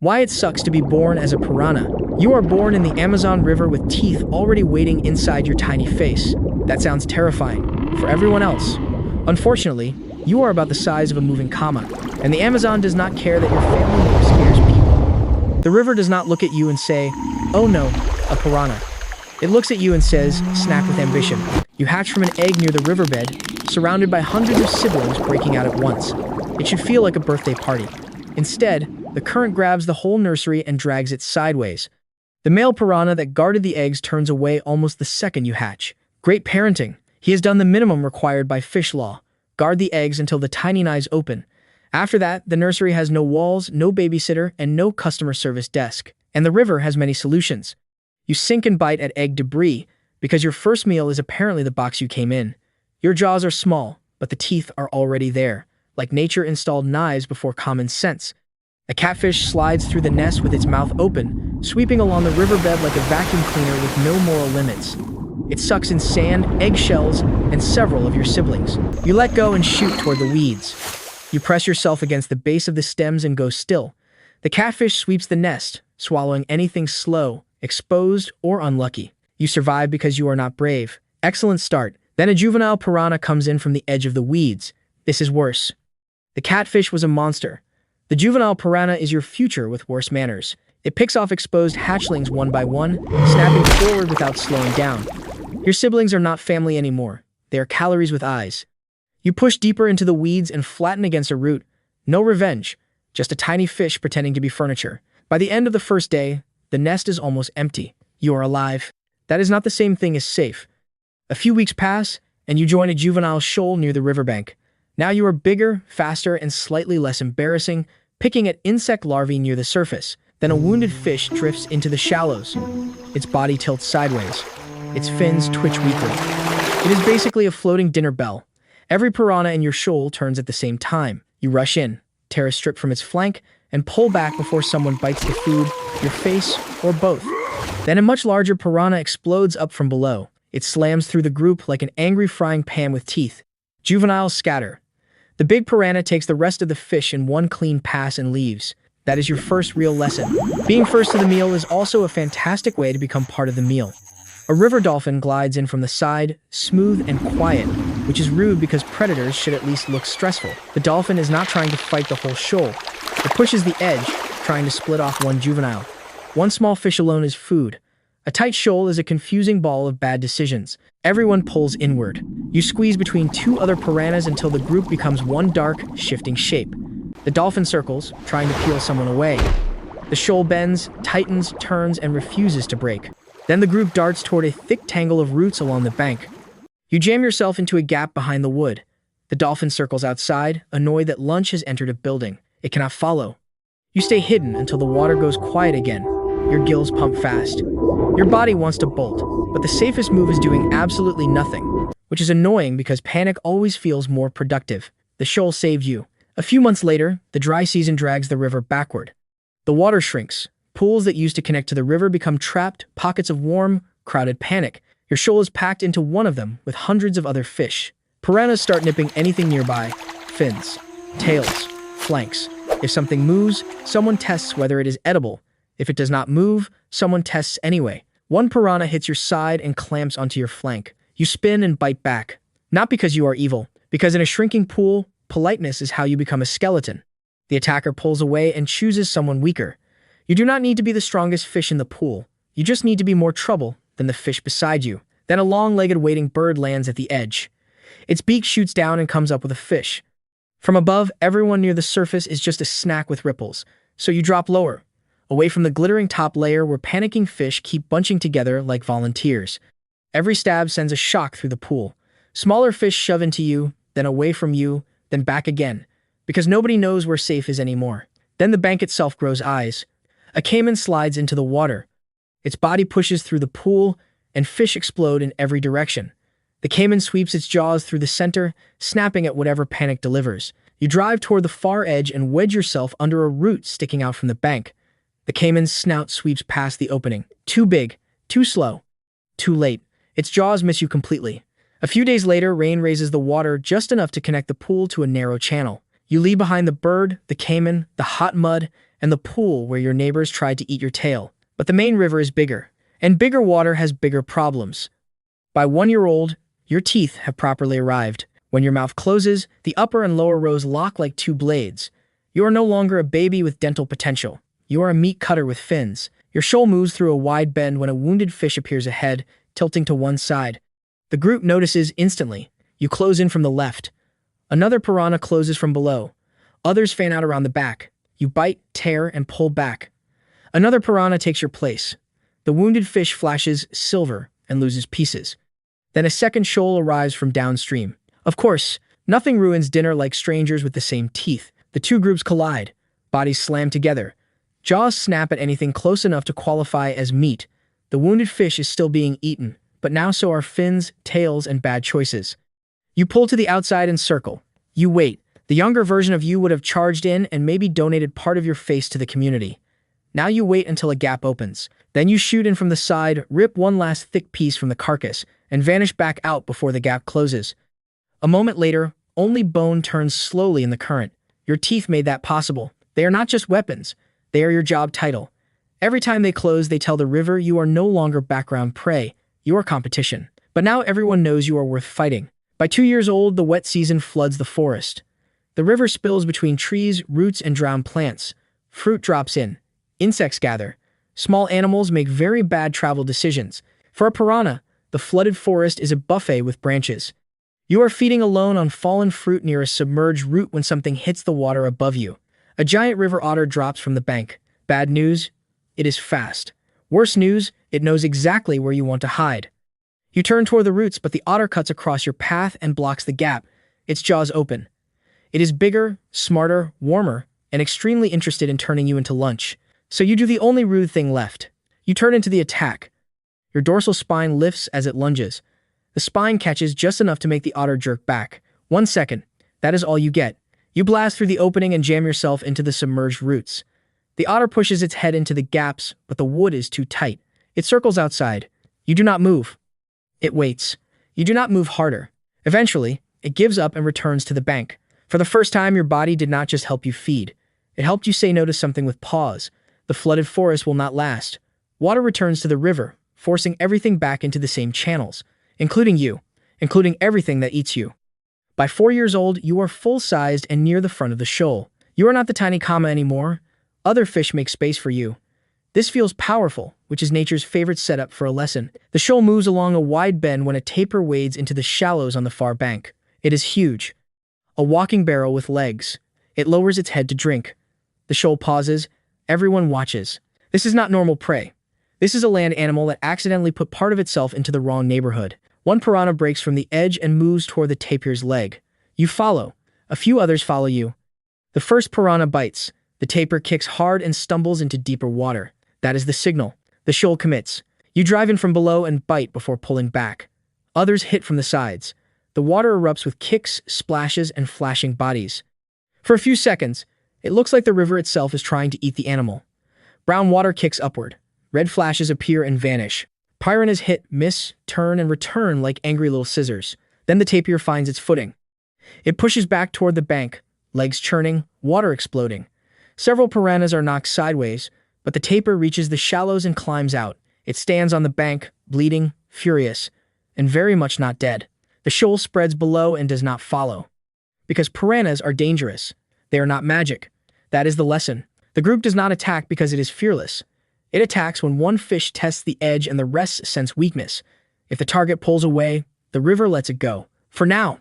Why it sucks to be born as a piranha. You are born in the Amazon River with teeth already waiting inside your tiny face. That sounds terrifying for everyone else. Unfortunately, you are about the size of a moving comma, and the Amazon does not care that your family name scares people. The river does not look at you and say, "Oh no, a piranha." It looks at you and says, "Snack with ambition." You hatch from an egg near the riverbed, surrounded by hundreds of siblings breaking out at once. It should feel like a birthday party. Instead, the current grabs the whole nursery and drags it sideways. The male piranha that guarded the eggs turns away almost the second you hatch. Great parenting. He has done the minimum required by fish law. Guard the eggs until the tiny eyes open. After that, the nursery has no walls, no babysitter, and no customer service desk. And the river has many solutions. You sink and bite at egg debris because your first meal is apparently the box you came in. Your jaws are small, but the teeth are already there, like nature installed knives before common sense. A catfish slides through the nest with its mouth open, sweeping along the riverbed like a vacuum cleaner with no moral limits. It sucks in sand, eggshells, and several of your siblings. You let go and shoot toward the weeds. You press yourself against the base of the stems and go still. The catfish sweeps the nest, swallowing anything slow, exposed, or unlucky. You survive because you are not brave. Excellent start. Then a juvenile piranha comes in from the edge of the weeds. This is worse. The catfish was a monster. The juvenile piranha is your future with worse manners. It picks off exposed hatchlings one by one, snapping forward without slowing down. Your siblings are not family anymore. They are calories with eyes. You push deeper into the weeds and flatten against a root. No revenge, just a tiny fish pretending to be furniture. By the end of the first day, the nest is almost empty. You are alive. That is not the same thing as safe. A few weeks pass, and you join a juvenile shoal near the riverbank. Now you are bigger, faster, and slightly less embarrassing, picking at insect larvae near the surface. Then a wounded fish drifts into the shallows. Its body tilts sideways. Its fins twitch weakly. It is basically a floating dinner bell. Every piranha in your shoal turns at the same time. You rush in, tear a strip from its flank, and pull back before someone bites the food, your face, or both. Then a much larger piranha explodes up from below. It slams through the group like an angry frying pan with teeth. Juveniles scatter. The big piranha takes the rest of the fish in one clean pass and leaves. That is your first real lesson. Being first to the meal is also a fantastic way to become part of the meal. A river dolphin glides in from the side, smooth and quiet, which is rude because predators should at least look stressful. The dolphin is not trying to fight the whole shoal. It pushes the edge, trying to split off one juvenile. One small fish alone is food. A tight shoal is a confusing ball of bad decisions. Everyone pulls inward. You squeeze between two other piranhas until the group becomes one dark, shifting shape. The dolphin circles, trying to peel someone away. The shoal bends, tightens, turns, and refuses to break. Then the group darts toward a thick tangle of roots along the bank. You jam yourself into a gap behind the wood. The dolphin circles outside, annoyed that lunch has entered a building. It cannot follow. You stay hidden until the water goes quiet again. Your gills pump fast. Your body wants to bolt, but the safest move is doing absolutely nothing, which is annoying because panic always feels more productive. The shoal saved you. A few months later, the dry season drags the river backward. The water shrinks. Pools that used to connect to the river become trapped, pockets of warm, crowded panic. Your shoal is packed into one of them with hundreds of other fish. Piranhas start nipping anything nearby. Fins, tails, flanks. If something moves, someone tests whether it is edible. If it does not move, someone tests anyway. One piranha hits your side and clamps onto your flank. You spin and bite back. Not because you are evil, because in a shrinking pool, politeness is how you become a skeleton. The attacker pulls away and chooses someone weaker. You do not need to be the strongest fish in the pool. You just need to be more trouble than the fish beside you. Then a long-legged waiting bird lands at the edge. Its beak shoots down and comes up with a fish. From above, everyone near the surface is just a snack with ripples, so you drop lower, away from the glittering top layer where panicking fish keep bunching together like volunteers. Every stab sends a shock through the pool. Smaller fish shove into you, then away from you, then back again, because nobody knows where safe is anymore. Then the bank itself grows eyes. A caiman slides into the water. Its body pushes through the pool, and fish explode in every direction. The caiman sweeps its jaws through the center, snapping at whatever panic delivers. You drive toward the far edge and wedge yourself under a root sticking out from the bank. The caiman's snout sweeps past the opening. Too big, too slow, too late. Its jaws miss you completely. A few days later, rain raises the water just enough to connect the pool to a narrow channel. You leave behind the bird, the caiman, the hot mud, and the pool where your neighbors tried to eat your tail. But the main river is bigger, and bigger water has bigger problems. By 1 year old, your teeth have properly arrived. When your mouth closes, the upper and lower rows lock like two blades. You are no longer a baby with dental potential. You are a meat cutter with fins. Your shoal moves through a wide bend when a wounded fish appears ahead, tilting to one side. The group notices instantly. You close in from the left. Another piranha closes from below. Others fan out around the back. You bite, tear, and pull back. Another piranha takes your place. The wounded fish flashes silver and loses pieces. Then a second shoal arrives from downstream. Of course, nothing ruins dinner like strangers with the same teeth. The two groups collide. Bodies slam together. Jaws snap at anything close enough to qualify as meat. The wounded fish is still being eaten, but now so are fins, tails, and bad choices. You pull to the outside and circle. You wait. The younger version of you would have charged in and maybe donated part of your face to the community. Now you wait until a gap opens. Then you shoot in from the side, rip one last thick piece from the carcass, and vanish back out before the gap closes. A moment later, only bone turns slowly in the current. Your teeth made that possible. They are not just weapons. They are your job title. Every time they close, they tell the river you are no longer background prey. You are competition. But now everyone knows you are worth fighting. By 2 years old, the wet season floods the forest. The river spills between trees, roots, and drowned plants. Fruit drops in. Insects gather. Small animals make very bad travel decisions. For a piranha, the flooded forest is a buffet with branches. You are feeding alone on fallen fruit near a submerged root when something hits the water above you. A giant river otter drops from the bank. Bad news? It is fast. Worse news? It knows exactly where you want to hide. You turn toward the roots, but the otter cuts across your path and blocks the gap. Its jaws open. It is bigger, smarter, warmer, and extremely interested in turning you into lunch. So you do the only rude thing left. You turn into the attack. Your dorsal spine lifts as it lunges. The spine catches just enough to make the otter jerk back. 1 second. That is all you get. You blast through the opening and jam yourself into the submerged roots. The otter pushes its head into the gaps, but the wood is too tight. It circles outside. You do not move. It waits. You do not move harder. Eventually, it gives up and returns to the bank. For the first time, your body did not just help you feed. It helped you say no to something with pause. The flooded forest will not last. Water returns to the river, forcing everything back into the same channels, including you, including everything that eats you. By 4 years old, you are full-sized and near the front of the shoal. You are not the tiny comma anymore. Other fish make space for you. This feels powerful, which is nature's favorite setup for a lesson. The shoal moves along a wide bend when a tapir wades into the shallows on the far bank. It is huge. A walking barrel with legs. It lowers its head to drink. The shoal pauses. Everyone watches. This is not normal prey. This is a land animal that accidentally put part of itself into the wrong neighborhood. One piranha breaks from the edge and moves toward the tapir's leg. You follow. A few others follow you. The first piranha bites. The tapir kicks hard and stumbles into deeper water. That is the signal. The shoal commits. You drive in from below and bite before pulling back. Others hit from the sides. The water erupts with kicks, splashes, and flashing bodies. For a few seconds, it looks like the river itself is trying to eat the animal. Brown water kicks upward. Red flashes appear and vanish. Piranhas hit, miss, turn, and return like angry little scissors. Then the tapir finds its footing. It pushes back toward the bank, legs churning, water exploding. Several piranhas are knocked sideways, but the tapir reaches the shallows and climbs out. It stands on the bank, bleeding, furious, and very much not dead. The shoal spreads below and does not follow. Because piranhas are dangerous. They are not magic. That is the lesson. The group does not attack because it is fearless. It attacks when one fish tests the edge and the rest sense weakness. If the target pulls away, the river lets it go. For now.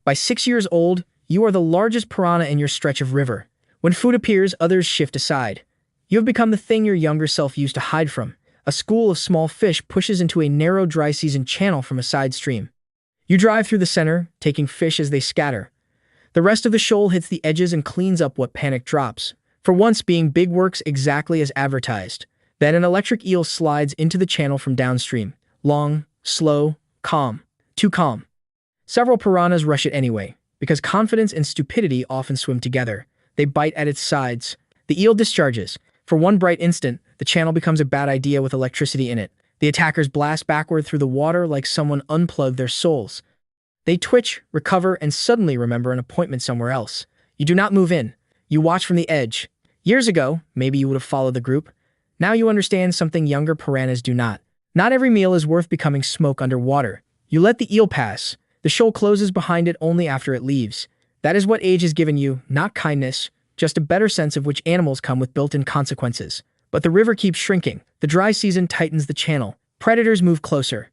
By 6 years old, you are the largest piranha in your stretch of river. When food appears, others shift aside. You have become the thing your younger self used to hide from. A school of small fish pushes into a narrow dry season channel from a side stream. You drive through the center, taking fish as they scatter. The rest of the shoal hits the edges and cleans up what panic drops. For once, being big works exactly as advertised. Then an electric eel slides into the channel from downstream. Long, slow, calm. Too calm. Several piranhas rush it anyway, because confidence and stupidity often swim together. They bite at its sides. The eel discharges. For one bright instant, the channel becomes a bad idea with electricity in it. The attackers blast backward through the water like someone unplugged their souls. They twitch, recover, and suddenly remember an appointment somewhere else. You do not move in. You watch from the edge. Years ago, maybe you would have followed the group. Now you understand something younger piranhas do not. Not every meal is worth becoming smoke underwater. You let the eel pass. The shoal closes behind it only after it leaves. That is what age has given you, not kindness, just a better sense of which animals come with built-in consequences. But the river keeps shrinking. The dry season tightens the channel. Predators move closer.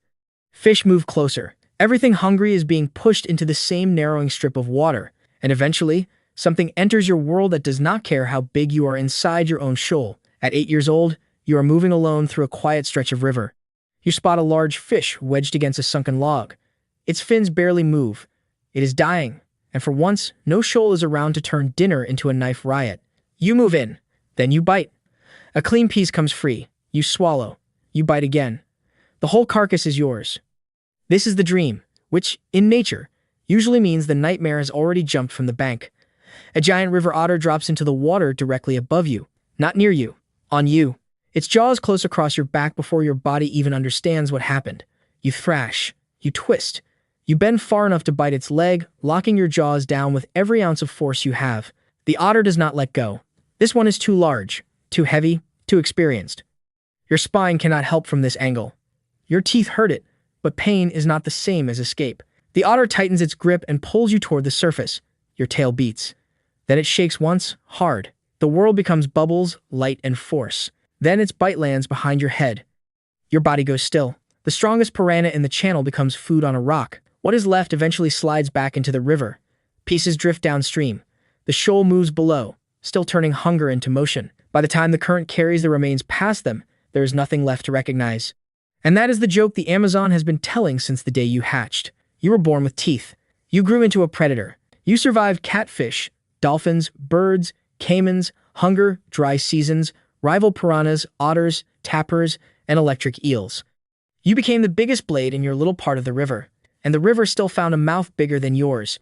Fish move closer. Everything hungry is being pushed into the same narrowing strip of water. And eventually, something enters your world that does not care how big you are inside your own shoal. At 8 years old, you are moving alone through a quiet stretch of river. You spot a large fish wedged against a sunken log. Its fins barely move. It is dying, and for once, no shoal is around to turn dinner into a knife riot. You move in. Then you bite. A clean piece comes free. You swallow. You bite again. The whole carcass is yours. This is the dream, which, in nature, usually means the nightmare has already jumped from the bank. A giant river otter drops into the water directly above you. Not near you. On you. Its jaws close across your back before your body even understands what happened. You thrash. You twist. You bend far enough to bite its leg, locking your jaws down with every ounce of force you have. The otter does not let go. This one is too large, too heavy, too experienced. Your spine cannot help from this angle. Your teeth hurt it, but pain is not the same as escape. The otter tightens its grip and pulls you toward the surface. Your tail beats. Then it shakes once, hard. The world becomes bubbles, light, and force. Then its bite lands behind your head. Your body goes still. The strongest piranha in the channel becomes food on a rock. What is left eventually slides back into the river. Pieces drift downstream. The shoal moves below, still turning hunger into motion. By the time the current carries the remains past them, there is nothing left to recognize. And that is the joke the Amazon has been telling since the day you hatched. You were born with teeth. You grew into a predator. You survived catfish, dolphins, birds, caimans, hunger, dry seasons, rival piranhas, otters, tapirs, and electric eels. You became the biggest blade in your little part of the river, and the river still found a mouth bigger than yours.